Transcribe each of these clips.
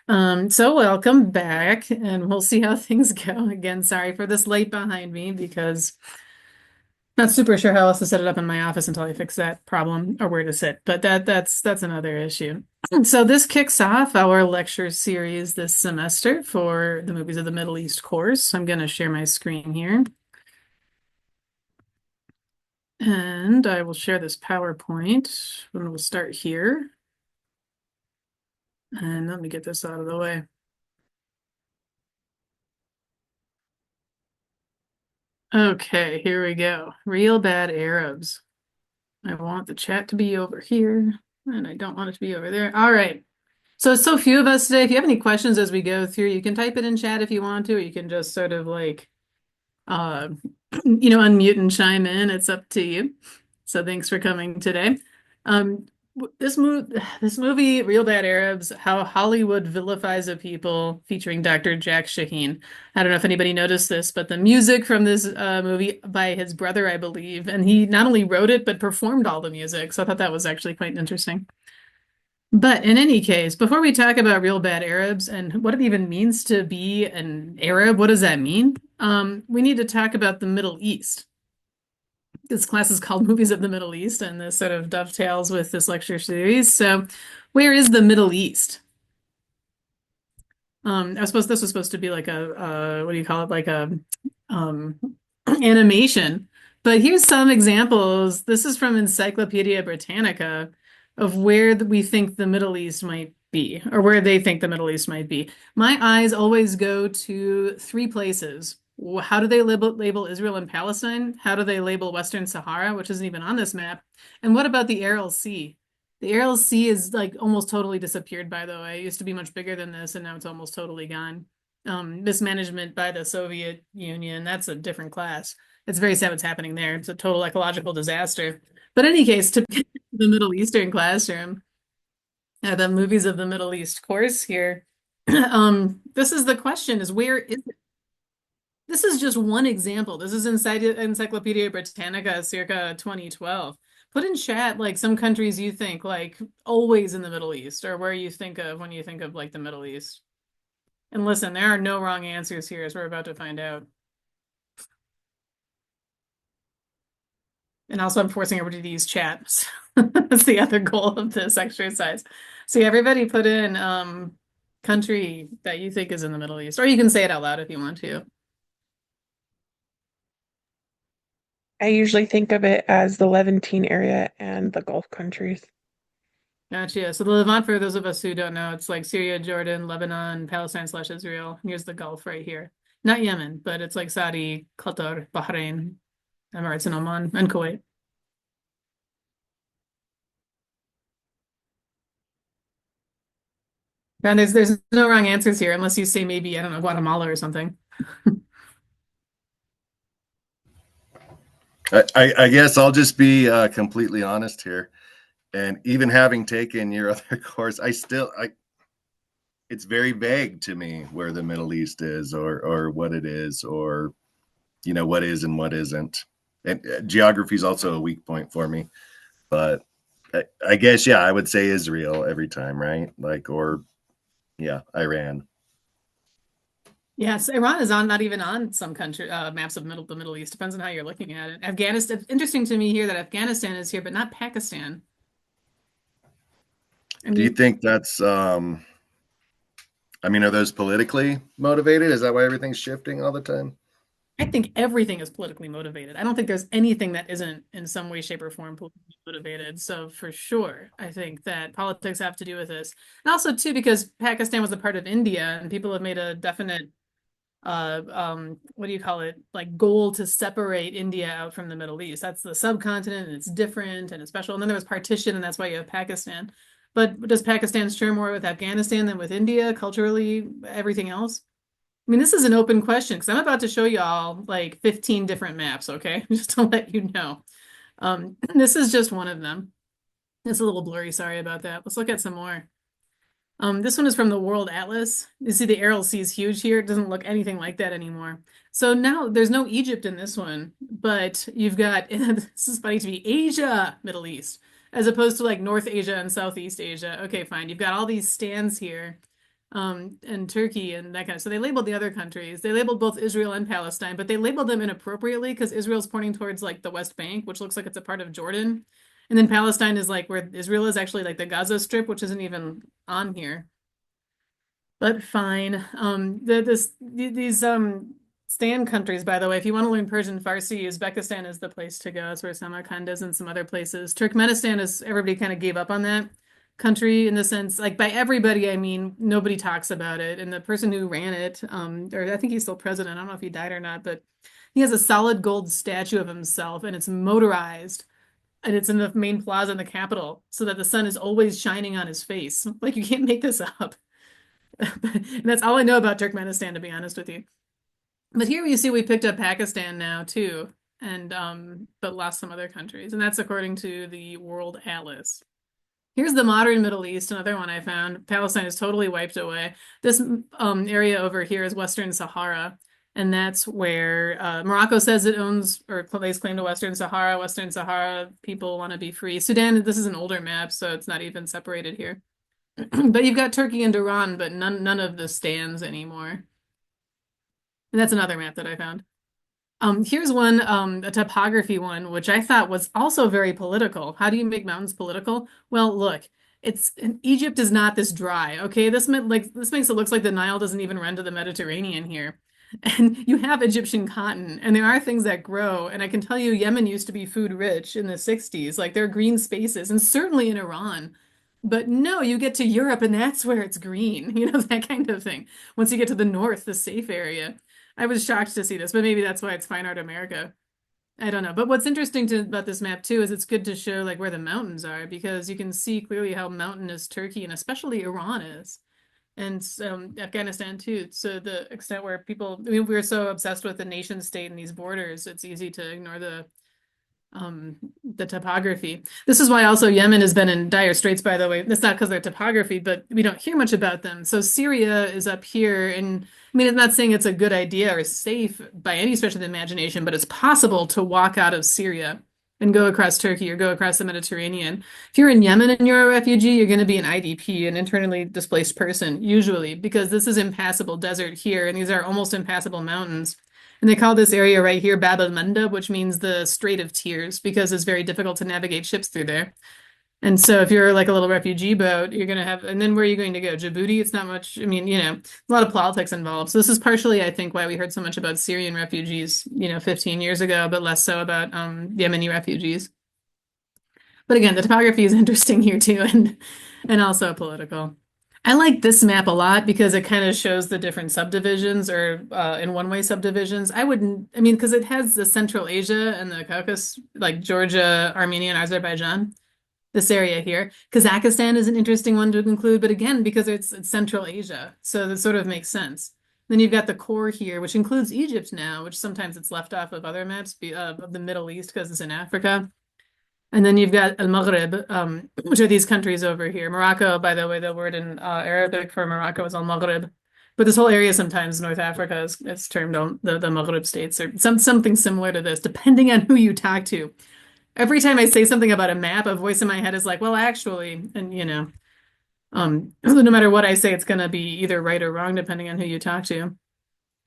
So welcome back, and we'll see how things go. Again, sorry for this light behind me because not super sure how else to set it up in my office until I fix that problem or where to sit. But that's another issue. So this kicks off our lecture series this semester for the Movies of the Middle East course. I'm going to share my screen here, and I will share this PowerPoint. And we'll start here, and let me get this out of the way. Okay, here we go. Real bad Arabs. I want the chat to be over here, and I don't want it to be over there. All right. So it's so few of us today. If you have any questions as we go through, you can type it in chat if you want to, or you can just sort of like, uh, unmute and chime in. It's up to you. So thanks for coming today. Um, this movie, Real Bad Arabs, How Hollywood Vilifies a People, featuring Dr. Jack Shaheen. I don't know if anybody noticed this, but the music from this movie by his brother, I believe, and he not only wrote it but performed all the music. So I thought that was actually quite interesting. But in any case, before we talk about Real Bad Arabs and what it even means to be an Arab, what does that mean? We need to talk about the Middle East. This class is called Movies of the Middle East, and this sort of dovetails with this lecture series. So, where is the Middle East? I suppose this was supposed to be like a what do you call it? Like a um, animation. But here's some examples. This is from Encyclopedia Britannica of where we think the Middle East might be, or where they think the Middle East might be. My eyes always go to three places. How do they label Israel and Palestine? How do they label Western Sahara, which isn't even on this map? And what about the Aral Sea? The Aral Sea is like almost totally disappeared, by the way. It used to be much bigger than this, and now it's almost totally gone. Mismanagement by the Soviet Union, that's a different class. It's very sad what's happening there. It's a total ecological disaster. But in any case, to the Middle Eastern classroom, the Movies of the Middle East course here, this is the question is where is it? This is just one example. This is inside Encyclopedia Britannica circa 2012. Put in chat like some countries you think like always in the Middle East or where you think of when you think of like the Middle East. And listen, there are no wrong answers here as we're about to find out. And also I'm forcing everybody to use chat. That's the other goal of this exercise. So yeah, everybody put in country that you think is in the Middle East, or you can say it out loud if you want to. I usually think of it as the Levantine area and the Gulf countries. Gotcha. So the Levant, for those of us who don't know, it's like Syria, Jordan, Lebanon, Palestine slash Israel. Here's the Gulf right here. Not Yemen, but it's like Saudi, Qatar, Bahrain, Emirates, and Oman, and Kuwait. And there's no wrong answers here unless you say maybe, I don't know, Guatemala or something. I guess I'll just be completely honest here. And even having taken your other course, it's very vague to me where the Middle East is or what it is or, what is and what isn't. And geography is also a weak point for me. But I guess, yeah, I would say Israel every time, right? Like, or, yeah, Iran. Yes, Iran is on not even on some country maps of the Middle East. Depends on how you're looking at it. Afghanistan. Interesting to me here that Afghanistan is here, but not Pakistan. I Do you mean, think that's, are those politically motivated? Is that why everything's shifting all the time? I think everything is politically motivated. I don't think there's anything that isn't in some way, shape, or form politically motivated. So for sure, I think that politics have to do with this. And also too, because Pakistan was a part of India and people have made a definite what do you call it? Like goal to separate India out from the Middle East. That's the subcontinent and it's different and it's special. And then there was partition and that's why you have Pakistan. But does Pakistan share more with Afghanistan than with India culturally, everything else? I mean, this is an open question because I'm about to show y'all like 15 different maps, okay? Just to let you know. This is just one of them. It's a little blurry, sorry about that. Let's look at some more. This one is from the World Atlas. You see the Aral Sea is huge here. It doesn't look anything like that anymore. So now there's no Egypt in this one, but you've got, this is funny to me, Asia, Middle East, as opposed to like North Asia and Southeast Asia. Okay, fine. You've got all these stands here. and Turkey and that kind of. So they labeled the other countries. They labeled both Israel and Palestine, but they labeled them inappropriately because Israel's pointing towards like the West Bank, which looks like it's a part of Jordan, and then Palestine is like where Israel is actually like the Gaza Strip, which isn't even on here. But fine. These stand countries, by the way, if you want to learn Persian Farsi, Uzbekistan is the place to go. It's where Samarkand is and some other places. Turkmenistan is everybody kind of gave up on that country in the sense, like by everybody, I mean nobody talks about it. And the person who ran it, or I think he's still president, I don't know if he died or not, but he has a solid gold statue of himself and it's motorized. And it's in the main plaza in the capital so that the sun is always shining on his face. Like you can't make this up. And that's all I know about Turkmenistan, to be honest with you. But here you see we picked up Pakistan now too, and but lost some other countries, and that's according to the World Atlas. Here's the modern Middle East, another one I found. Palestine is totally wiped away. This area over here is Western Sahara, and that's where Morocco says it owns or lays claim to Western Sahara. Western Sahara people want to be free. Sudan, this is an older map, so it's not even separated here. But you've got Turkey and Iran, but none of the stands anymore. And that's another map that I found. Here's one, a topography one, which I thought was also very political. How do you make mountains political? Well, look, Egypt is not this dry, okay? This makes it look like the Nile doesn't even run to the Mediterranean here. And you have Egyptian cotton, and there are things that grow. And I can tell you, Yemen used to be food rich in the 60s. Like there are green spaces, and certainly in Iran. But no, you get to Europe, and that's where it's green, that kind of thing. Once you get to the north, the safe area. I was shocked to see this, but maybe that's why it's Fine Art America. I don't know. But what's interesting about this map too is it's good to show like where the mountains are because you can see clearly how mountainous Turkey and especially Iran is. And Afghanistan too. So the extent where people, I mean, we're so obsessed with the nation state and these borders, it's easy to ignore the topography. This is why also Yemen has been in dire straits, by the way. That's not because of their topography, but we don't hear much about them. So Syria is up here, and I mean, I'm not saying it's a good idea or safe by any stretch of the imagination, but it's possible to walk out of Syria and go across Turkey or go across the Mediterranean. If you're in Yemen and you're a refugee, you're going to be an IDP, an internally displaced person, usually, because this is impassable desert here, and these are almost impassable mountains. And they call this area right here Bab el-Mandab, which means the Strait of Tears, because it's very difficult to navigate ships through there. And so if you're like a little refugee boat, you're going to have, and then where are you going to go? Djibouti? It's not much, I mean, a lot of politics involved. So this is partially, I think, why we heard so much about Syrian refugees, 15 years ago, but less so about Yemeni refugees. But again, the topography is interesting here too, and also political. I like this map a lot because it kind of shows the different subdivisions or in one-way subdivisions. I mean, because it has the Central Asia and the Caucasus, like Georgia, Armenia, and Azerbaijan, this area here. Kazakhstan is an interesting one to include, but again, because it's Central Asia, so that sort of makes sense. Then you've got the core here, which includes Egypt now, which sometimes it's left off of other maps of the Middle East because it's in Africa. And then you've got Al-Maghrib, which are these countries over here. Morocco, by the way, the word in Arabic for Morocco is Al-Maghrib. But this whole area, sometimes North Africa, is termed the Maghrib states or something similar to this, depending on who you talk to. Every time I say something about a map, a voice in my head is like, well, actually, and no matter what I say, it's going to be either right or wrong, depending on who you talk to.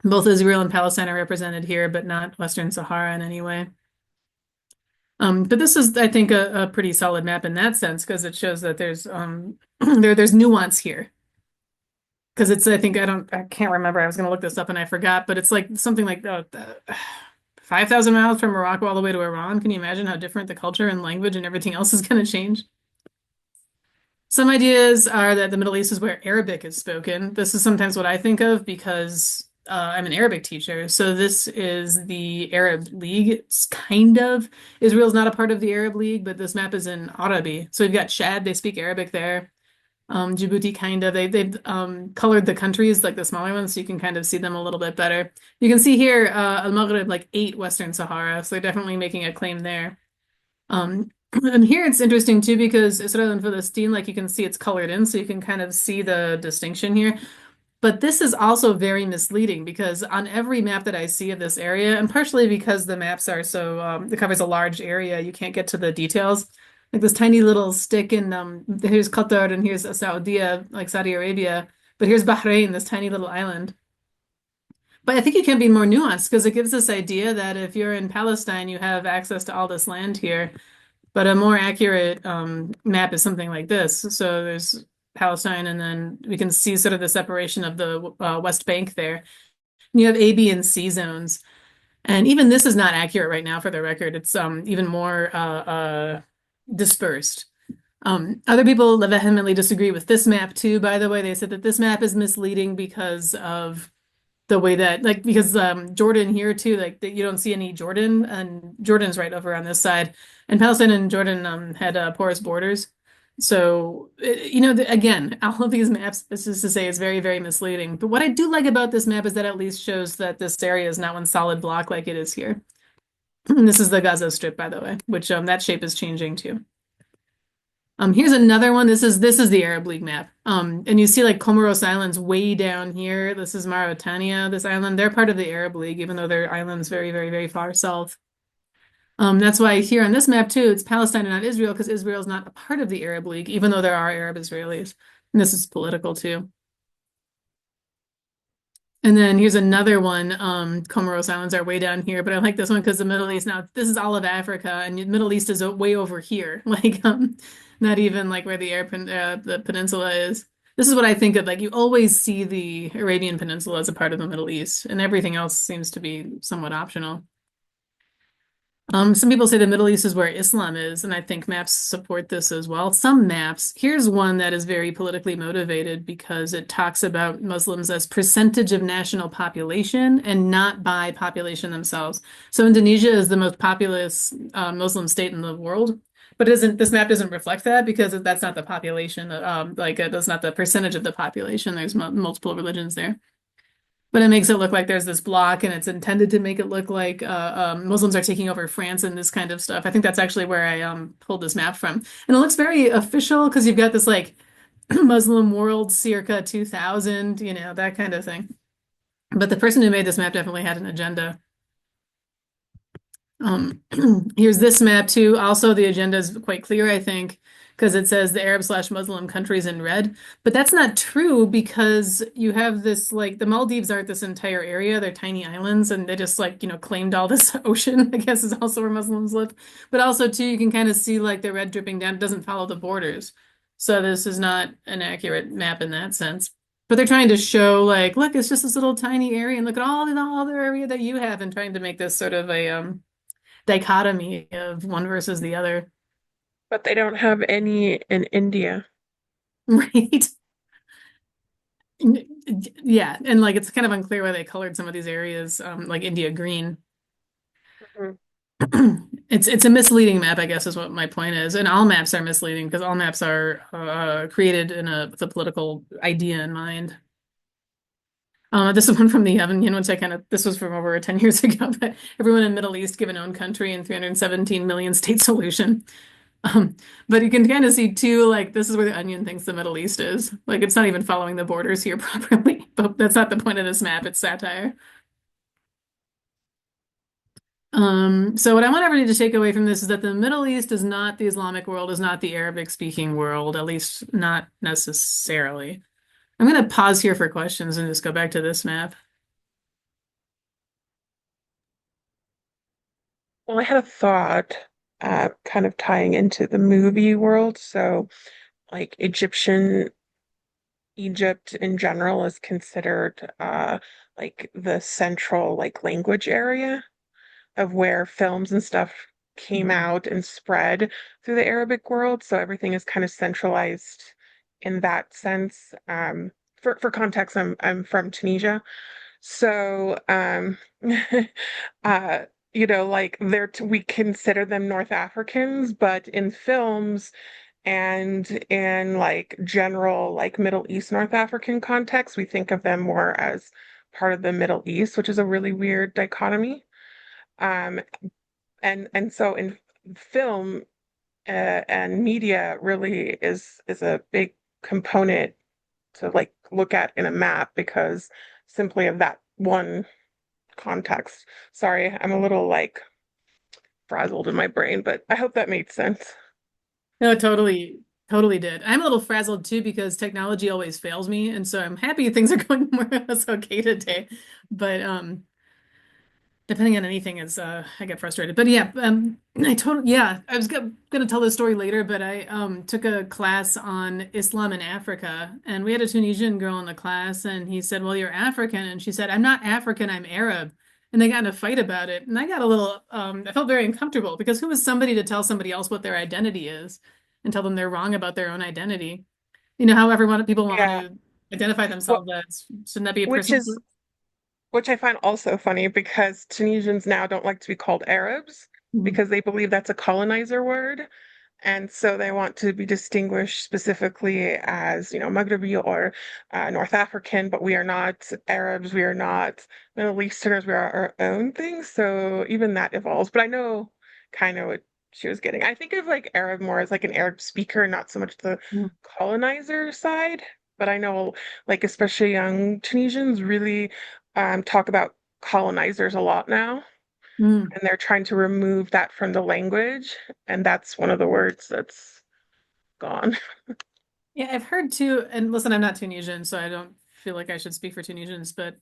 Both Israel and Palestine are represented here, but not Western Sahara in any way. But this is, I think, a pretty solid map in that sense because it shows that there's there's nuance here. Because it's, I can't remember. I was going to look this up and I forgot, but it's like something like 5,000 miles from Morocco all the way to Iran. Can you imagine how different the culture and language and everything else is going to change? Some ideas are that the Middle East is where Arabic is spoken. This is sometimes what I think of because I'm an Arabic teacher. So this is the Arab League. It's kind of, Israel's not a part of the Arab League, but this map is in Arabi. So we've got Chad, they speak Arabic there. Djibouti kind of, they've colored the countries like the smaller ones so you can kind of see them a little bit better. You can see here Al-Maghrib like 8 Western Sahara, so they're definitely making a claim there. And here it's interesting too because Israel and Palestine, like you can see it's colored in, so you can kind of see the distinction here. But this is also very misleading because on every map that I see of this area, and partially because the maps are so, it covers a large area, you can't get to the details. Like this tiny little stick in, here's Qatar and here's Saudi, like Saudi Arabia. But here's Bahrain, this tiny little island. But I think it can be more nuanced because it gives this idea that if you're in Palestine, you have access to all this land here. But a more accurate map is something like this. So there's Palestine, and then we can see sort of the separation of the West Bank there. And you have A, B, and C zones. And even this is not accurate right now for the record. It's even more dispersed. Other people vehemently disagree with this map too, by the way. They said that this map is misleading because of the way that, like, because Jordan here too, like you don't see any Jordan, and Jordan's right over on this side. And Palestine and Jordan had porous borders. So, again, all of these maps, this is to say, is very, very misleading. But what I do like about this map is that at least shows that this area is not one solid block like it is here. And this is the Gaza Strip, by the way, which that shape is changing too. Here's another one. This is the Arab League map. And you see like Comoros Islands way down here. This is Mauritania, this island. They're part of the Arab League, even though their island's very, very, very far south. That's why here on this map too, it's Palestine and not Israel, because Israel is not a part of the Arab League, even though there are Arab Israelis. And this is political too. And then here's another one. Comoros Islands are way down here, but I like this one because the Middle East now, this is all of Africa, and the Middle East is way over here. Like, not even like where the peninsula is. This is what I think of. Like, you always see the Arabian Peninsula as a part of the Middle East, and everything else seems to be somewhat optional. Some people say the Middle East is where Islam is, and I think maps support this as well. Some maps, here's one that is very politically motivated because it talks about Muslims as percentage of national population and not by population themselves. So Indonesia is the most populous Muslim state in the world, but this map doesn't reflect that because that's not the population. That's not the percentage of the population. There's multiple religions there. But it makes it look like there's this block, and it's intended to make it look like Muslims are taking over France and this kind of stuff. I think that's actually where I pulled this map from. And it looks very official because you've got this like Muslim world circa 2000, that kind of thing. But the person who made this map definitely had an agenda. Here's this map too. Also, the agenda is quite clear, I think, because it says the Arab/Muslim countries in red. But that's not true because you have this, like, the Maldives aren't this entire area. They're tiny islands, and they just like, claimed all this ocean, I guess is also where Muslims live. But also too, you can kind of see like the red dripping down. It doesn't follow the borders. So this is not an accurate map in that sense. But they're trying to show like, look, it's just this little tiny area, and look at all the area that you have, and trying to make this sort of a dichotomy of one versus the other. But they don't have any in India. Right. Yeah, and like it's kind of unclear why they colored some of these areas like India green. Mhm. It's a misleading map, I guess is what my point is. And all maps are misleading because all maps are created with a political idea in mind. This is one from the Onion, which this was from over 10 years ago, but everyone in Middle East given own country and 317 million state solution. But you can kind of see too, like this is where the Onion thinks the Middle East is. Like it's not even following the borders here properly, but that's not the point of this map, it's satire. So what I want everybody to take away from this is that the Middle East is not the Islamic world, is not the Arabic speaking world, at least not necessarily. I'm going to pause here for questions and just go back to this map. Well, I had a thought, kind of tying into the movie world. So, like Egypt in general is considered like the central like language area of where films and stuff came out and spread through the Arabic world. So everything is kind of centralized in that sense. For context, I'm from Tunisia. So uh like we consider them North Africans, but in films and in like general like Middle East North African context, we think of them more as part of the Middle East, which is a really weird dichotomy. Um, and so in film and media really is a big component to like look at in a map because simply of that one context. Sorry, I'm a little like frazzled in my brain, but I hope that made sense. No, totally. Totally did. I'm a little frazzled too because technology always fails me, and so I'm happy things are going more or less okay today. But depending on anything is I get frustrated. But yeah, I was gonna tell this story later, but I took a class on Islam in Africa, and we had a Tunisian girl in the class, and he said, "Well, you're African," and she said, "I'm not African, I'm Arab." And they got in a fight about it, and I got a little I felt very uncomfortable because who is somebody to tell somebody else what their identity is and tell them they're wrong about their own identity? You know, however people want Yeah. to identify Well, themselves as, shouldn't that be a which personal is which I find also funny because Tunisians now don't like to be called Arabs choice? because they believe that's a colonizer word. And so they want to be distinguished specifically as, Maghrebi or North African, but we are not Arabs, we are not Middle Easterners, we are our own thing. So even that evolves. But I know kind of what she was getting. I think of like Arab more as like an Arab speaker, not so much the colonizer side. But I know like especially young Tunisians really talk about colonizers a lot now, Mm. and they're trying to remove that from the language, and that's one of the words that's gone. Yeah, I've heard too, and listen, I'm not Tunisian, so I don't feel like I should speak for Tunisians, but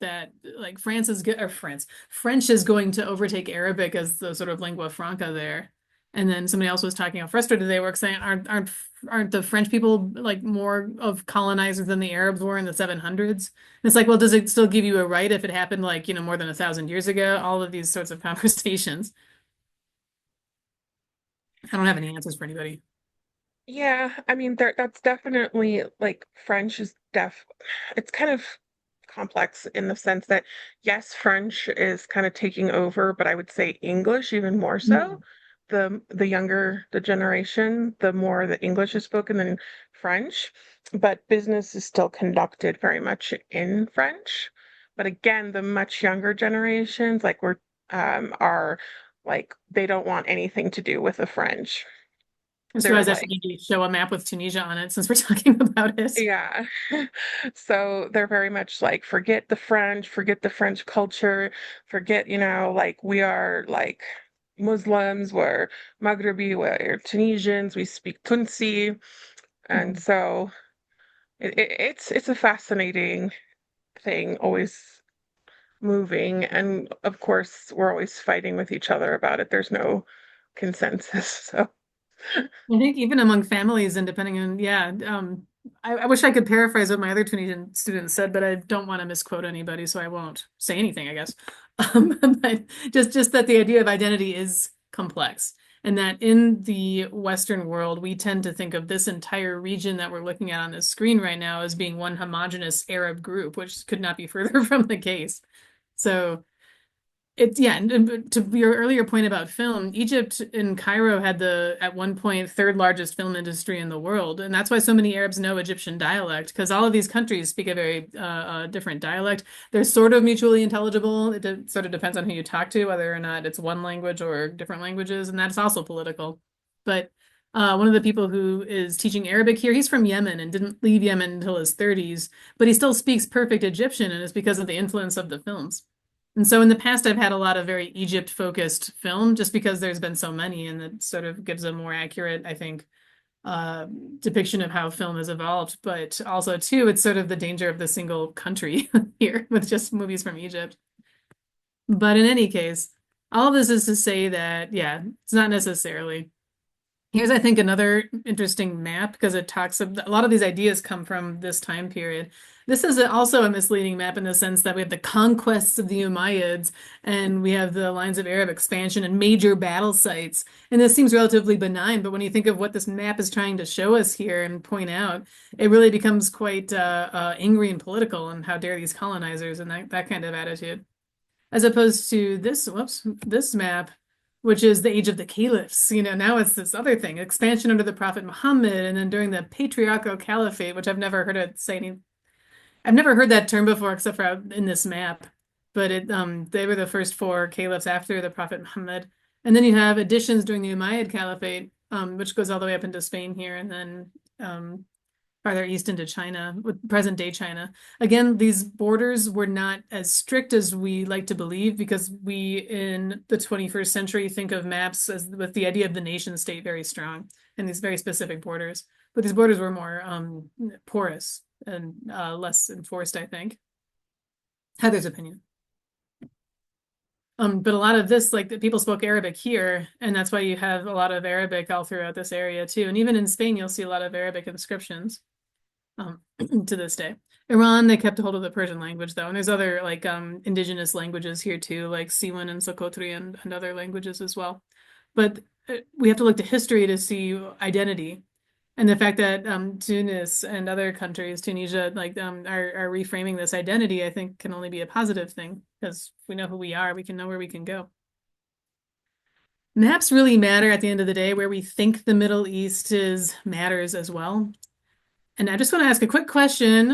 that like France is good or French is going to overtake Arabic as the sort of lingua franca there. And then somebody else was talking how frustrated they were saying, aren't the French people like more of colonizers than the Arabs were in the 700s? And it's like, well, does it still give you a right if it happened like, more than 1,000 years ago? All of these sorts of conversations. I don't have any answers for anybody. Yeah, I mean that's definitely like French is it's kind of complex in the sense that yes, French is kind of taking over, but I would say English even more so. Mm. The younger the generation, the more that English is spoken than French, but business is still conducted very much in French. But again, the much younger generations, like are like they don't want anything to do with the French. I just They're realized I should like maybe show a map with Tunisia on it since we're talking about it. yeah. So they're very much like, forget the French, forget the French culture, forget, like we are like Muslims, we're Maghrebi, we're Tunisians, we speak Tunsi. And Mhm. so it's a fascinating thing, always moving. And of course, we're always fighting with each other about it. There's no consensus. So I think even among families and depending on, yeah, I wish I could paraphrase what my other Tunisian students said, but I don't want to misquote anybody, so I won't say anything, I guess. But just that the idea of identity is complex, and that in the Western world, we tend to think of this entire region that we're looking at on this screen right now as being one homogeneous Arab group, which could not be further from the case. So it's yeah, and to your earlier point about film, Egypt and Cairo had the at one point third largest film industry in the world, and that's why so many Arabs know Egyptian dialect because all of these countries speak a very different dialect. They're sort of mutually intelligible. Sort of depends on who you talk to, whether or not it's one language or different languages, and that's also political. But one of the people who is teaching Arabic here, he's from Yemen and didn't leave Yemen until his 30s, but he still speaks perfect Egyptian, and it's because of the influence of the films. And so in the past, I've had a lot of very Egypt focused film just because there's been so many and it sort of gives a more accurate, I think, uh, depiction of how film has evolved. But also, too, it's sort of the danger of the single country here with just movies from Egypt. But in any case, all of this is to say that, yeah, it's not necessarily. Here's, I think, another interesting map because it talks a lot of these ideas come from this time period. This is also a misleading map in the sense that we have the conquests of the Umayyads and we have the lines of Arab expansion and major battle sites. And this seems relatively benign, but when you think of what this map is trying to show us here and point out, it really becomes quite angry and political and how dare these colonizers and that kind of attitude as opposed to this map, which is the age of the caliphs. Now it's this other thing, expansion under the Prophet Muhammad, and then during the patriarchal caliphate, which I've never heard that term before except for in this map. But they were the first four caliphs after the Prophet Muhammad. And then you have additions during the Umayyad Caliphate, which goes all the way up into Spain here, and then farther east into China, with present day China. Again, these borders were not as strict as we like to believe because we in the 21st century think of maps as with the idea of the nation state very strong and these very specific borders. But these borders were more porous and less enforced, I think. Heather's opinion. But a lot of this, like the people spoke Arabic here, and that's why you have a lot of Arabic all throughout this area too. And even in Spain, you'll see a lot of Arabic inscriptions to this day. Iran, they kept a hold of the Persian language though, and there's other like indigenous languages here too, like Siwan and Sokotri and other languages as well. But we have to look to history to see identity. And the fact that Tunis and other countries, Tunisia, like are reframing this identity, I think can only be a positive thing because if we know who we are, we can know where we can go. Maps really matter at the end of the day. Where we think the Middle East is matters as well. And I just want to ask a quick question.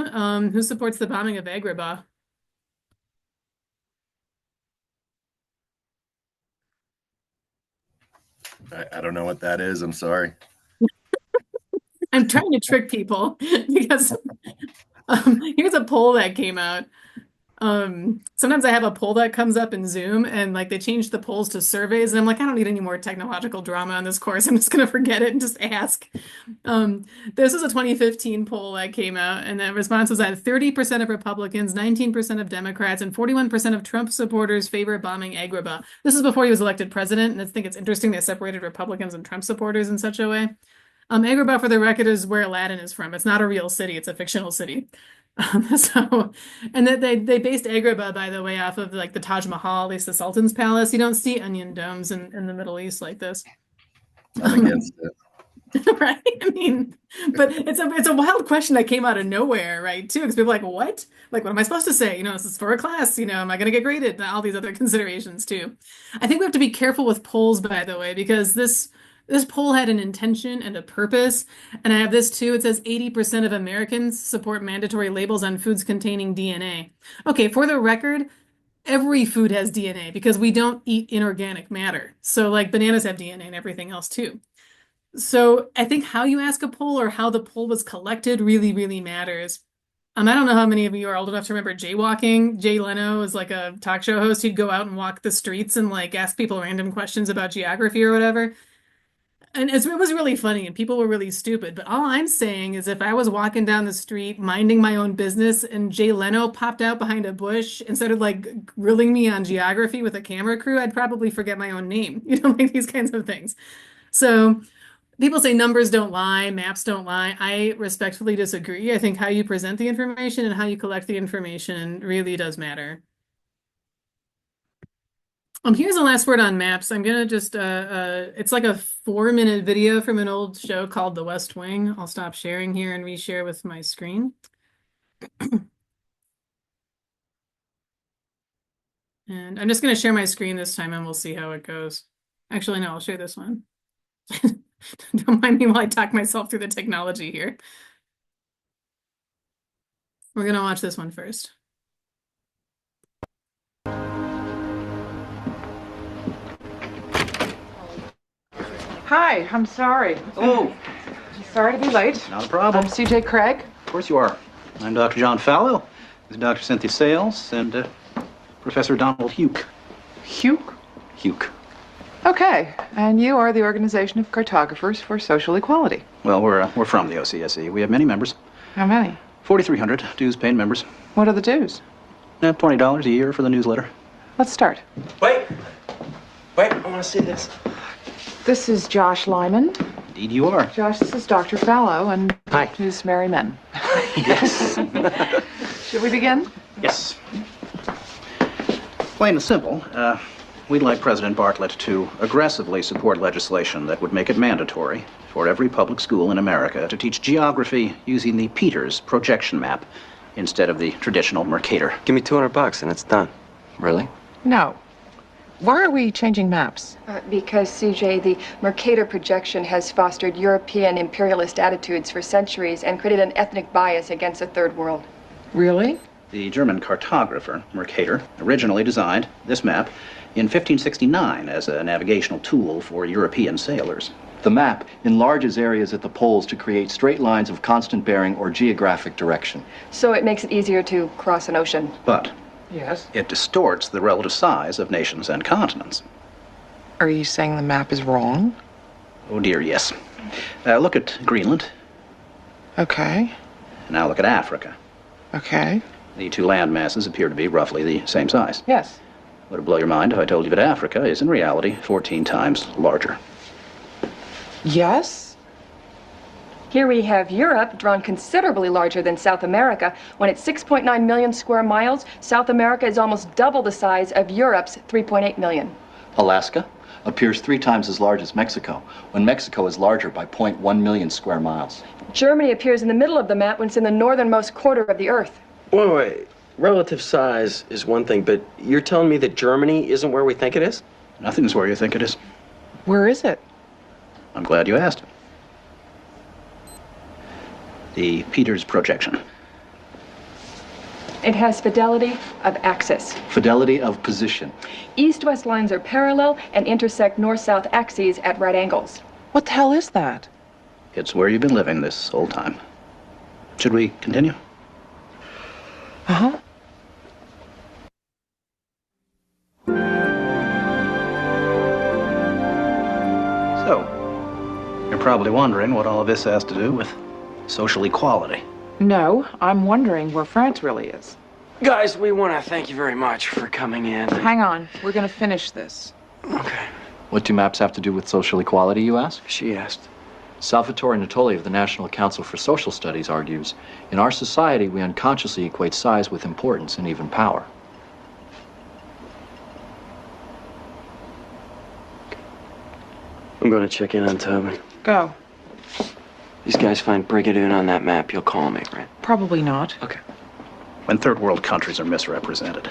Who supports the bombing of Agrabah? I don't know what that is. I'm sorry. I'm trying to trick people because here's a poll that came out. Sometimes I have a poll that comes up in Zoom and like they change the polls to surveys and I'm like, I don't need any more technological drama on this course. I'm just gonna forget it and just ask. This is a 2015 poll that came out and the response was that 30% of Republicans, 19% of Democrats, and 41% of Trump supporters favor bombing Agrabah. This is before he was elected president, and I think it's interesting they separated Republicans and Trump supporters in such a way. Agrabah, for the record, is where Aladdin is from. It's not a real city; it's a fictional city. And that they based Agrabah, by the way, off of like the Taj Mahal, at least the Sultan's palace. You don't see onion domes in the Middle East like this, I'm against it. right? I mean, but it's a wild question that came out of nowhere, right? Too, because people are like, what? Like, what am I supposed to say? You know, this is for a class. You know, am I going to get graded? And all these other considerations too. I think we have to be careful with polls, by the way, because this poll had an intention and a purpose. And I have this too. It says 80% of Americans support mandatory labels on foods containing DNA. Okay, for the record, every food has DNA because we don't eat inorganic matter. So like bananas have DNA and everything else too. So I think how you ask a poll or how the poll was collected really, really matters. I don't know how many of you are old enough to remember jaywalking. Jay Leno was like a talk show host. He'd go out and walk the streets and like ask people random questions about geography or whatever. And it was really funny and people were really stupid. But all I'm saying is if I was walking down the street minding my own business and Jay Leno popped out behind a bush and started like grilling me on geography with a camera crew, I'd probably forget my own name. You know, like these kinds of things. So people say numbers don't lie, maps don't lie. I respectfully disagree. I think how you present the information and how you collect the information really does matter. Here's the last word on maps. I'm gonna just it's like a 4-minute video from an old show called The West Wing. I'll stop sharing here and reshare with my screen. And I'm just gonna share my screen this time and we'll see how it goes. Actually, no, I'll share this one. Don't mind me while I talk myself through the technology here. We're gonna watch this one first. Hi, I'm sorry. Oh, Sorry to be late. not a problem. I'm CJ Craig. Of course you are. I'm Dr. John Fallow. This is Dr. Cynthia Sales and Professor Donald Huke. Hugh. Huke. Okay, and you are the Organization of Cartographers for Social Equality. Well, we're from the OCSE. We have many members. How many? 4,300 dues-paying members. What are the dues? $20 a year for the newsletter. Let's start. Wait, I want to see this. This is Josh Lyman. Indeed you are. Josh, this is Dr. Fallow, and Hi. who's Mary Men. Yes. Should we begin? Yes. Plain and simple, we'd like President Bartlett to aggressively support legislation that would make it mandatory for every public school in America to teach geography using the Peters projection map instead of the traditional Mercator. Give me $200 and it's done. Really? No. Why are we changing maps? Because, CJ, the Mercator projection has fostered European imperialist attitudes for centuries and created an ethnic bias against the Third World. Really? The German cartographer, Mercator, originally designed this map in 1569 as a navigational tool for European sailors. The map enlarges areas at the poles to create straight lines of constant bearing or geographic direction. So it makes it easier to cross an ocean. But Yes? it distorts the relative size of nations and continents. Are you saying the map is wrong? Oh dear, yes. Look at Greenland. Okay. Now look at Africa. Okay. The two land masses appear to be roughly the same size. Yes. Would it blow your mind if I told you that Africa is in reality 14 times larger? Yes? Here we have Europe, drawn considerably larger than South America. When it's 6.9 million square miles, South America is almost double the size of Europe's 3.8 million. Alaska appears 3 times as large as Mexico, when Mexico is larger by 0.1 million square miles. Germany appears in the middle of the map when it's in the northernmost quarter of the Earth. Wait. Relative size is one thing, but you're telling me that Germany isn't where we think it is? Nothing's where you think it is. Where is it? I'm glad you asked. The Peters projection. It has fidelity of axis. Fidelity of position. East-west lines are parallel and intersect north-south axes at right angles. What the hell is that? It's where you've been living this whole time. Should we continue? Uh-huh. So, you're probably wondering what all of this has to do with social equality. No, I'm wondering where France really is. Guys, we want to thank you very much for coming in. Hang on. We're gonna finish this. Okay. What do maps have to do with social equality, you ask? She asked. Salvatore Natoli of the National Council for Social Studies argues, in our society, we unconsciously equate size with importance and even power. I'm going to check in on Tobin. Go. These guys find Brigadoon on that map. You'll call me, right? Probably not. Okay. When third world countries are misrepresented,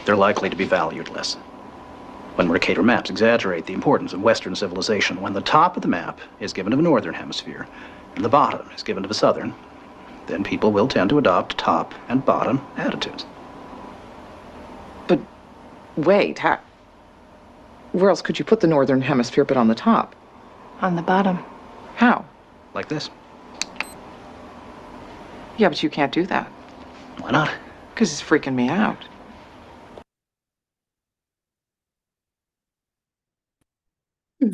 they're likely to be valued less. When Mercator maps exaggerate the importance of Western civilization, when the top of the map is given to the Northern Hemisphere and the bottom is given to the Southern, then people will tend to adopt top and bottom attitudes. But wait, where else could you put the Northern Hemisphere but on the top? On the bottom. How? Like this. Yeah, but you can't do that. Why not? Because it's freaking me out.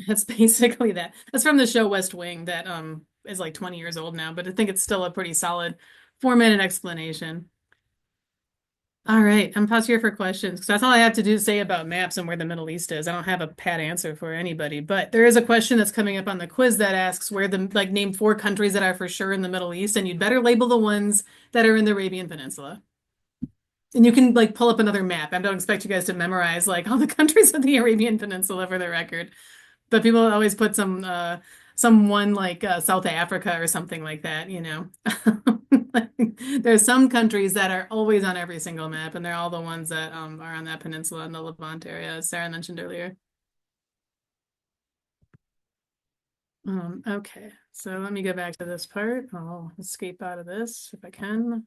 That's basically that. That's from the show West Wing that is like 20 years old now, but I think it's still a pretty solid 4-minute explanation. All right, I'm paused here for questions because that's all I have to do to say about maps and where the Middle East is. I don't have a pat answer for anybody, but there is a question that's coming up on the quiz that asks where the name 4 countries that are for sure in the Middle East, and you'd better label the ones that are in the Arabian Peninsula. And you can pull up another map. I don't expect you guys to memorize all the countries of the Arabian Peninsula for the record. But people always put some one South Africa or something like that, you know. There's some countries that are always on every single map, and they're all the ones that are on that peninsula in the Levant area, as Sarah mentioned earlier. Okay, so let me go back to this part. I'll escape out of this if I can.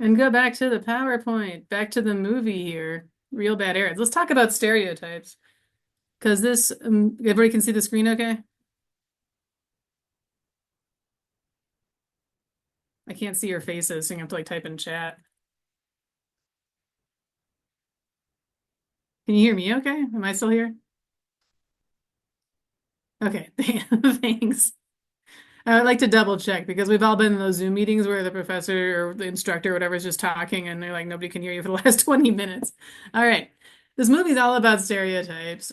And go back to the PowerPoint, back to the movie here. Real Bad Arabs. Let's talk about stereotypes. Because this, everybody can see the screen okay? I can't see your faces, so you have to type in chat. Can you hear me okay? Am I still here? Okay, thanks. I would like to double check because we've all been in those Zoom meetings where the professor or the instructor or whatever is just talking and they're like, nobody can hear you for the last 20 minutes. All right. This movie's all about stereotypes.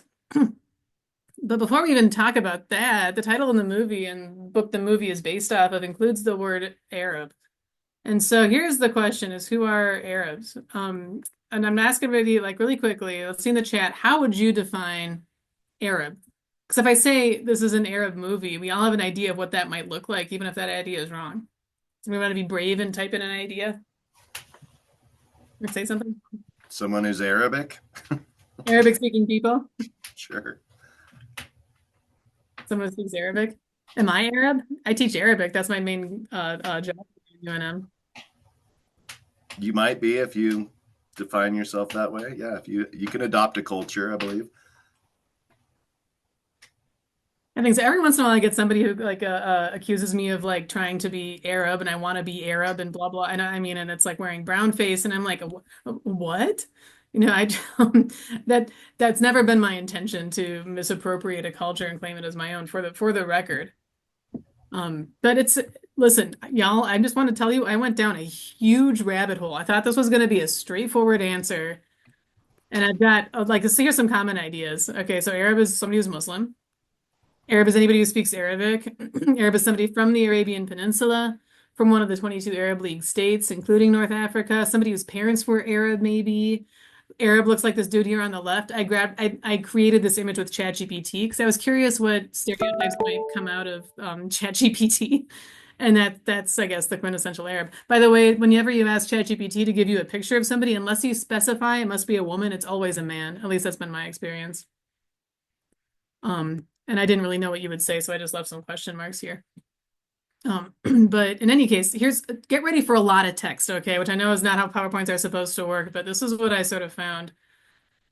But before we even talk about that, the title of the movie and book the movie is based off of includes the word Arab. And so here's the question is who are Arabs? And I'm asking everybody really quickly, let's see in the chat, how would you define Arab? Because if I say this is an Arab movie, we all have an idea of what that might look like, even if that idea is wrong. So we want to be brave and type in an idea? Or say something? Someone who's Arabic? Arabic speaking people? Sure. Someone who speaks Arabic? Am I Arab? I teach Arabic. That's my main job at UNM. You might be if you define yourself that way. Yeah, if you can adopt a culture, I believe. I think so. Every once in a while, I get somebody who like accuses me of like trying to be Arab, and I want to be Arab, and blah blah. And I mean, and it's like wearing brown face, and I'm like, What?" You know, I that that's never been my intention to misappropriate a culture and claim it as my own for the record. But it's listen, y'all. I just want to tell you, I went down a huge rabbit hole. I thought this was going to be a straightforward answer, and I've got like let's hear some common ideas. Okay, so Arab is somebody who's Muslim. Arab is anybody who speaks Arabic. Arab is somebody from the Arabian Peninsula, from one of the 22 Arab League states, including North Africa. Somebody whose parents were Arab, maybe. Arab looks like this dude here on the left. I created this image with ChatGPT because I was curious what stereotypes might come out of ChatGPT. And that's, I guess, the quintessential Arab. By the way, whenever you ask ChatGPT to give you a picture of somebody, unless you specify it must be a woman, it's always a man. At least that's been my experience. And I didn't really know what you would say, so I just left some question marks here. But in any case, get ready for a lot of text, okay? Which I know is not how PowerPoints are supposed to work, but this is what I sort of found.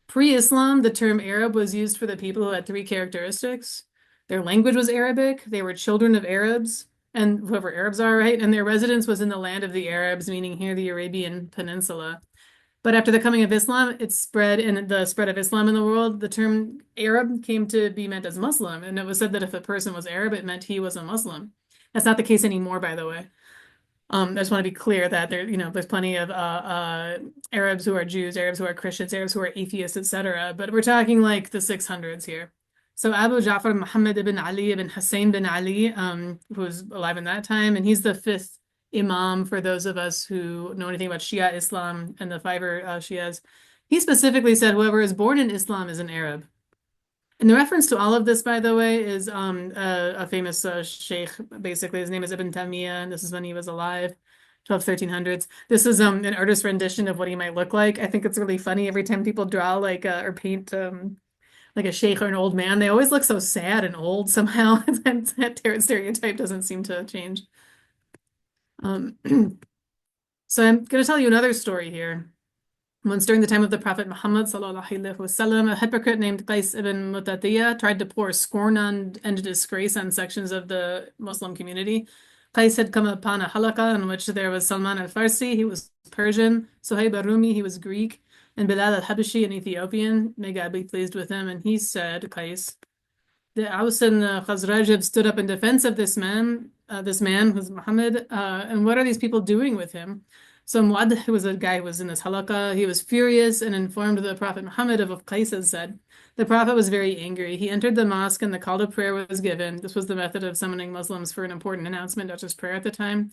Pre-Islam, the term Arab was used for the people who had three characteristics. Their language was Arabic, they were children of Arabs, and whoever Arabs are, right? And their residence was in the land of the Arabs, meaning here the Arabian Peninsula. But after the coming of Islam, it spread, and the spread of Islam in the world, the term Arab came to be meant as Muslim. And it was said that if a person was Arab, it meant he was a Muslim. That's not the case anymore, by the way. I just want to be clear that there's plenty of Arabs who are Jews, Arabs who are Christians, Arabs who are atheists, etc. But we're talking like the 600s here. So Abu Ja'far Muhammad ibn Ali ibn Hussein bin Ali, who was alive in that time, and he's the fifth Imam for those of us who know anything about Shia Islam and the Fiver Shias. He specifically said whoever is born in Islam is an Arab. And the reference to all of this, by the way, is a famous sheikh. Basically, his name is Ibn Taymiyyah, and this is when he was alive, 1300s. This is an artist's rendition of what he might look like. I think it's really funny every time people draw like or paint like a sheikh or an old man. They always look so sad and old somehow. That stereotype doesn't seem to change. So I'm going to tell you another story here. Once during the time of the Prophet Muhammad sallallahu alaihi wasallam, a hypocrite named Qais ibn Mutatiyah tried to pour scorn on and disgrace on sections of the Muslim community. Qais had come upon a halaqah in which there was Salman al-Farsi, he was Persian, Suhaib al-Rumi, he was Greek, and Bilal al-Habashi, an Ethiopian. May God be pleased with him. And he said, Qais, the Aus and Khazraj have stood up in defense of this man who's Muhammad, and what are these people doing with him? So Muad, who was a guy who was in this halaqah, he was furious and informed the Prophet Muhammad of what Qais had said. The Prophet was very angry. He entered the mosque and the call to prayer was given. This was the method of summoning Muslims for an important announcement, not just prayer at the time.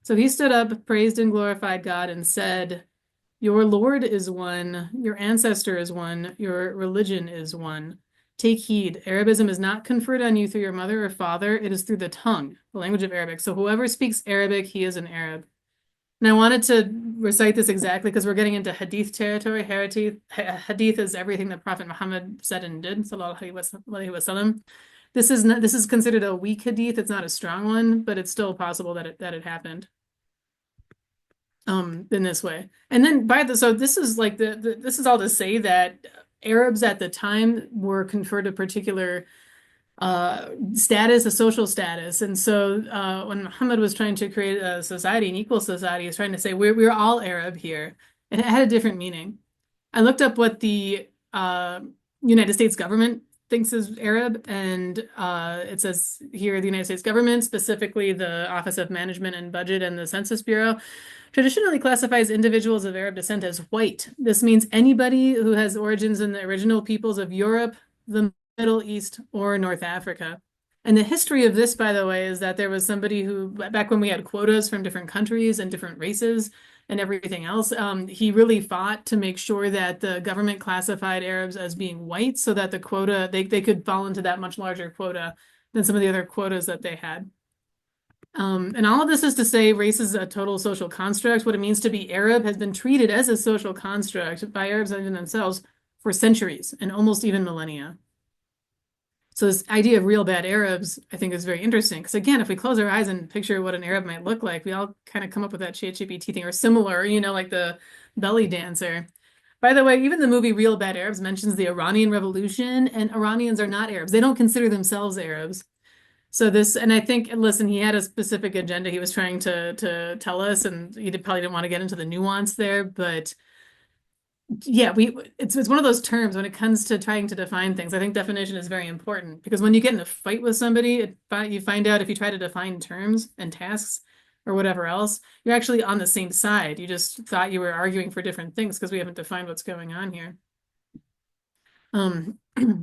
So he stood up, praised and glorified God, and said, "Your Lord is one, your ancestor is one, your religion is one. Take heed, Arabism is not conferred on you through your mother or father, it is through the tongue, the language of Arabic. So whoever speaks Arabic, he is an Arab." And I wanted to recite this exactly because we're getting into hadith territory. Hadith is everything that Prophet Muhammad said and did, sallallahu alaihi wasallam. This is considered a weak hadith. It's not a strong one, but it's still possible that it happened. In this way. And then so this is like this is all to say that Arabs at the time were conferred a particular status, a social status. And so when Muhammad was trying to create a society, an equal society, he was trying to say we're all Arab here. And it had a different meaning. I looked up what the United States government thinks is Arab, and it says here the United States government, specifically the Office of Management and Budget and the Census Bureau, traditionally classifies individuals of Arab descent as white. This means anybody who has origins in the original peoples of Europe, the Middle East, or North Africa. And the history of this, by the way, is that there was somebody who, back when we had quotas from different countries and different races and everything else, he really fought to make sure that the government classified Arabs as being white so that the quota, they could fall into that much larger quota than some of the other quotas that they had. And all of this is to say race is a total social construct. What it means to be Arab has been treated as a social construct by Arabs in themselves for centuries and almost even millennia. So this idea of real bad Arabs, I think, is very interesting. Because again, if we close our eyes and picture what an Arab might look like, we all kind of come up with that ChatGPT thing or similar, like the belly dancer. By the way, even the movie Real Bad Arabs mentions the Iranian Revolution, and Iranians are not Arabs. They don't consider themselves Arabs. So this, and I think, listen, he had a specific agenda he was trying to tell us, and probably didn't want to get into the nuance there, but yeah, it's one of those terms when it comes to trying to define things. I think definition is very important because when you get in a fight with somebody, you find out if you try to define terms and tasks or whatever else, you're actually on the same side. You just thought you were arguing for different things because we haven't defined what's going on here.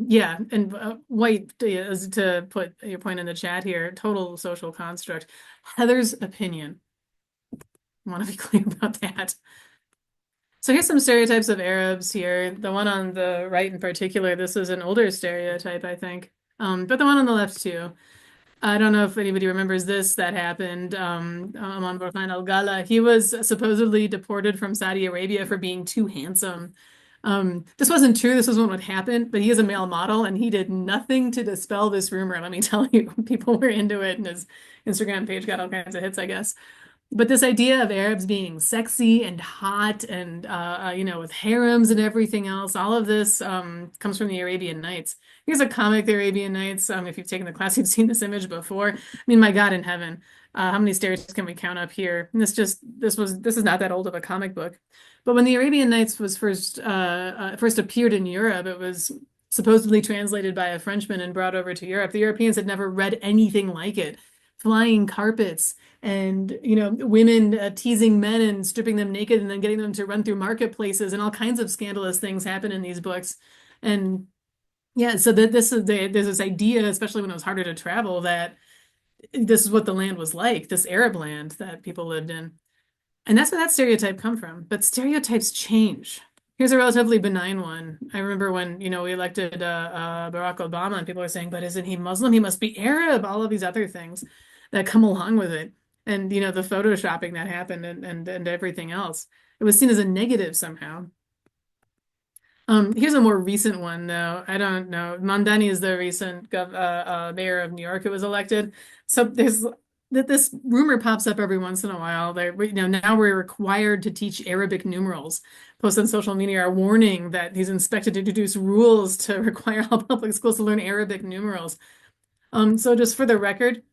Yeah, and white, as to put your point in the chat here, total social construct. Heather's opinion. I want to be clear about that. So here's some stereotypes of Arabs here. The one on the right in particular, this is an older stereotype, I think. But the one on the left too. I don't know if anybody remembers this that happened. Aman Borhan Al Ghala, he was supposedly deported from Saudi Arabia for being too handsome. This wasn't true. This wasn't what happened, but he is a male model and he did nothing to dispel this rumor. Let me tell you, people were into it and his Instagram page got all kinds of hits, I guess. But this idea of Arabs being sexy and hot and, with harems and everything else, all of this comes from the Arabian Nights. Here's a comic, The Arabian Nights. If you've taken the class, you've seen this image before. I mean, my God in heaven, how many stereotypes can we count up here? And this is not that old of a comic book. But when The Arabian Nights was first appeared in Europe, it was supposedly translated by a Frenchman and brought over to Europe. The Europeans had never read anything like it. Flying carpets and women teasing men and stripping them naked and then getting them to run through marketplaces and all kinds of scandalous things happen in these books. And yeah, so there's this idea, especially when it was harder to travel, that this is what the land was like, this Arab land that people lived in. And that's where that stereotype come from. But stereotypes change. Here's a relatively benign one. I remember when, we elected Barack Obama and people were saying, but isn't he Muslim? He must be Arab, all of these other things that come along with it. And, the photoshopping that happened and everything else. It was seen as a negative somehow. Here's a more recent one, though. I don't know. Mamdani is the recent mayor of New York who was elected. So there's this rumor pops up every once in a while. Now we're required to teach Arabic numerals. Posts on social media are warning that he's expected to introduce rules to require all public schools to learn Arabic numerals. So just for the record,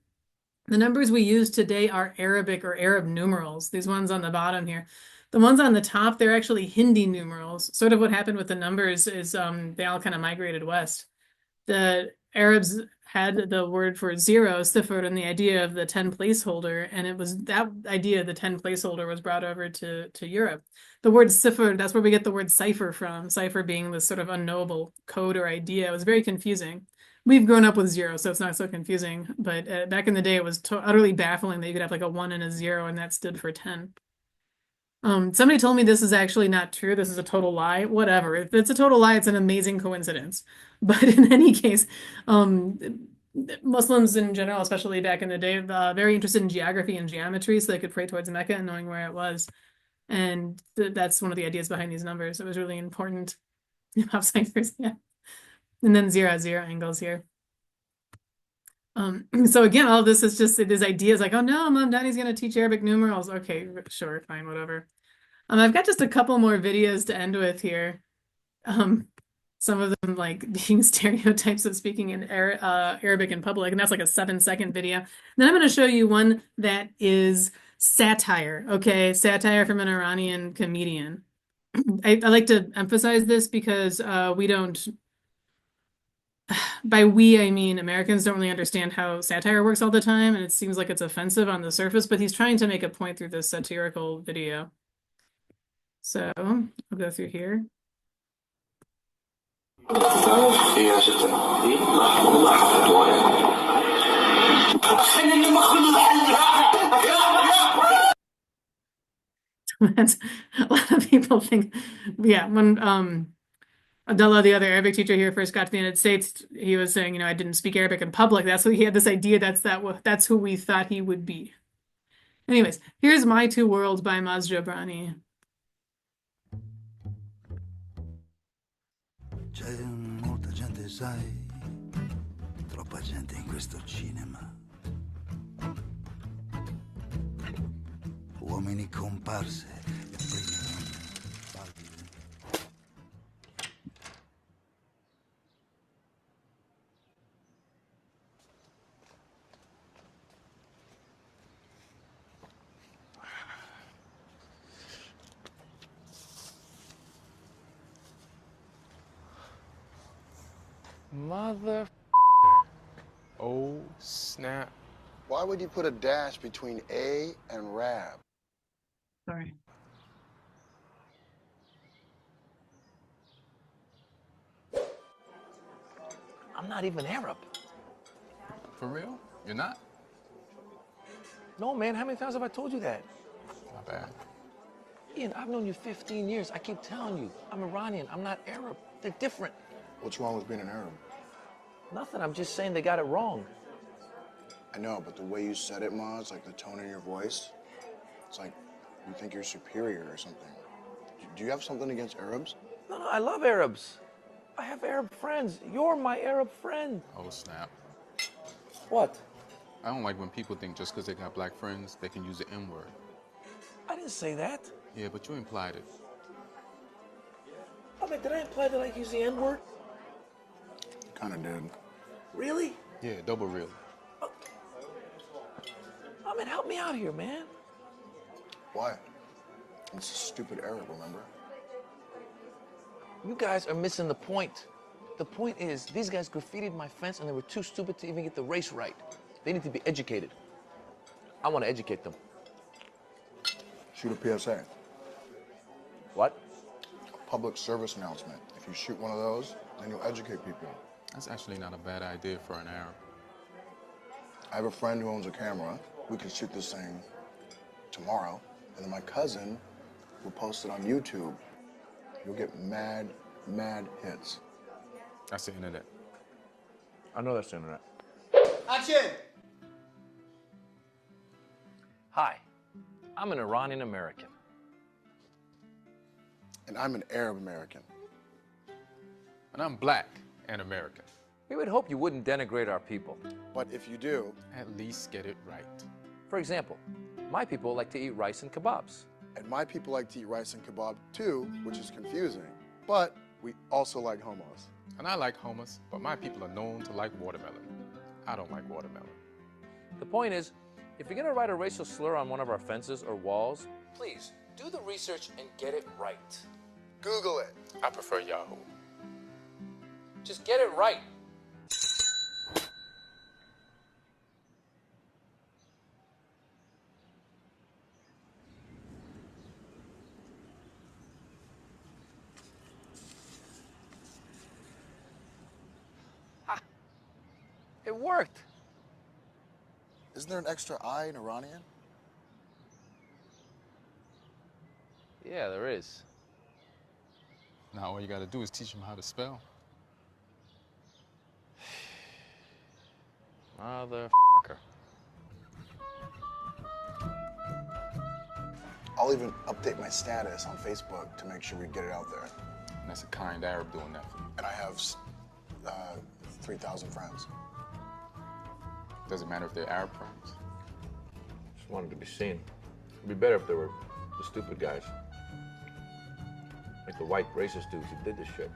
the numbers we use today are Arabic or Arab numerals. These ones on the bottom here. The ones on the top, they're actually Hindi numerals. Sort of what happened with the numbers is they all kind of migrated west. The Arabs had the word for zero, sifr, and the idea of the 10 placeholder, and it was that idea, the 10 placeholder, was brought over to Europe. The word sifr, that's where we get the word cipher from, cipher being this sort of unknowable code or idea. It was very confusing. We've grown up with zero, so it's not so confusing, but back in the day, it was utterly baffling that you could have like a 1 and a 0, and that stood for 10. Somebody told me this is actually not true. This is a total lie. Whatever. If it's a total lie, it's an amazing coincidence. But in any case, Muslims in general, especially back in the day, very interested in geography and geometry, so they could pray towards Mecca and knowing where it was. And that's one of the ideas behind these numbers. It was really important. Pop ciphers, yeah. And then 0 angles here. So again, all of this is just these ideas like, oh no, Mom, Daddy's gonna teach Arabic numerals. Okay, sure, fine, whatever. I've got just a couple more videos to end with here. Some of them like being stereotypes of speaking in Arabic in public, and that's like a 7-second video. And then I'm going to show you one that is satire. Okay, satire from an Iranian comedian. I like to emphasize this because we don't. By we, I mean Americans don't really understand how satire works all the time, and it seems like it's offensive on the surface, but he's trying to make a point through this satirical video. So I'll go through here. That's, a lot of people think, yeah, when Abdullah, the other Arabic teacher here, first got to the United States, he was saying, I didn't speak Arabic in public. That's what he had this idea. That's who we thought he would be. Anyways, here's My Two Worlds by Maz Jobrani. C'è molta gente, sai, troppa gente in questo cinema. Uomini comparse e prime Mother. Oh, snap. Why would you put a dash between A and Rab? Sorry. I'm not even Arab. For real? You're not? No, man, how many times have I told you that? My bad. Ian, I've known you 15 years. I keep telling you, I'm Iranian. I'm not Arab. They're different. What's wrong with being an Arab? Nothing. I'm just saying they got it wrong. I know, but the way you said it, Maz, like the tone in your voice, it's like you think you're superior or something. Do you have something against Arabs? No, I love Arabs. I have Arab friends. You're my Arab friend. Oh, snap. What? I don't like when people think just because they got black friends, they can use the N-word. I didn't say that. Yeah, but you implied it. I mean, did I imply that I use the N-word? Kind of did. Really? Yeah, double real. I mean, help me out here, man. Why? It's a stupid Arab, remember? You guys are missing the point. The point is, these guys graffitied my fence and they were too stupid to even get the race right. They need to be educated. I want to educate them. Shoot a PSA. What? A public service announcement. If you shoot one of those, then you'll educate people. That's actually not a bad idea for an Arab. I have a friend who owns a camera. We can shoot this thing tomorrow. And then my cousin will post it on YouTube. You'll get mad hits. That's the internet. I know that's the internet. Action! Hi, I'm an Iranian American. And I'm an Arab American. And I'm black and American. We would hope you wouldn't denigrate our people. But if you do, At least get it right. For example, my people like to eat rice and kebabs. and my people like to eat rice and kebab too, which is confusing, but we also like hummus. And I like hummus, but my people are known to like watermelon. I don't like watermelon. The point is, if you're gonna write a racial slur on one of our fences or walls, please do the research and get it right. Google it. I prefer Yahoo. Just get it right. Ha! It worked. Isn't there an extra I in Iranian? Yeah, there is. Now all you gotta do is teach them how to spell. Motherfucker. I'll even update my status on Facebook to make sure we get it out there. And that's a kind Arab doing that for you. And I have 3,000 friends. Doesn't matter if they're Arab friends. Just wanted to be seen. It'd be better if they were the stupid guys. Like the white racist dudes who did this shit.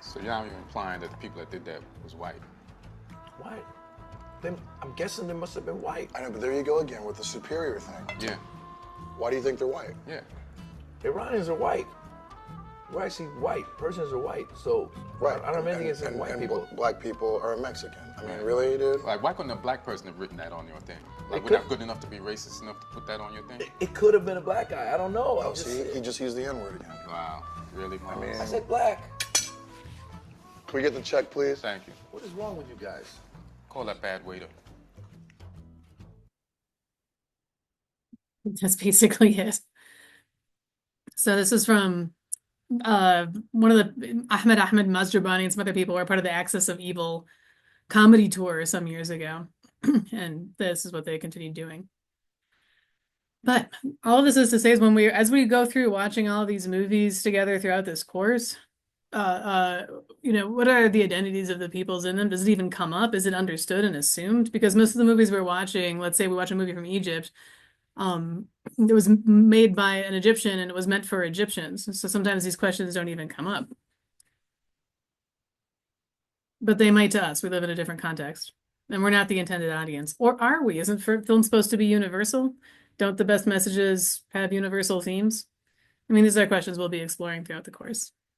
So now you're implying that the people that did that was white. White? I'm guessing they must have been white. I know, but there you go again with the superior thing. Yeah. Why do you think they're white? Yeah. Iranians are white. We're actually white. Persians are white. So Right. I don't have anything against white people. Black people are Mexican. I mean, Right. really, dude? Like, why couldn't a black person have written that on your thing? Like, we're could- not good enough to be racist enough to put that on your thing? It could have been a black guy. I don't know. Oh, see, he just used the N-word again. Wow. Really, Mom? mean- I said black. Can we get the check, please? Thank you. What is wrong with you guys? Call that bad waiter. That's basically it. So this is from one of the Ahmed Masjabani and some other people who are part of the Axis of Evil comedy tour some years ago. And this is what they continue doing. But all of this is to say is as we go through watching all these movies together throughout this course, what are the identities of the peoples in them? Does it even come up? Is it understood and assumed? Because most of the movies we're watching, let's say we watch a movie from Egypt, it was made by an Egyptian and it was meant for Egyptians. So sometimes these questions don't even come up. But they might to us. We live in a different context. And we're not the intended audience. Or are we? Isn't film supposed to be universal? Don't the best messages have universal themes? I mean, these are questions we'll be exploring throughout the course.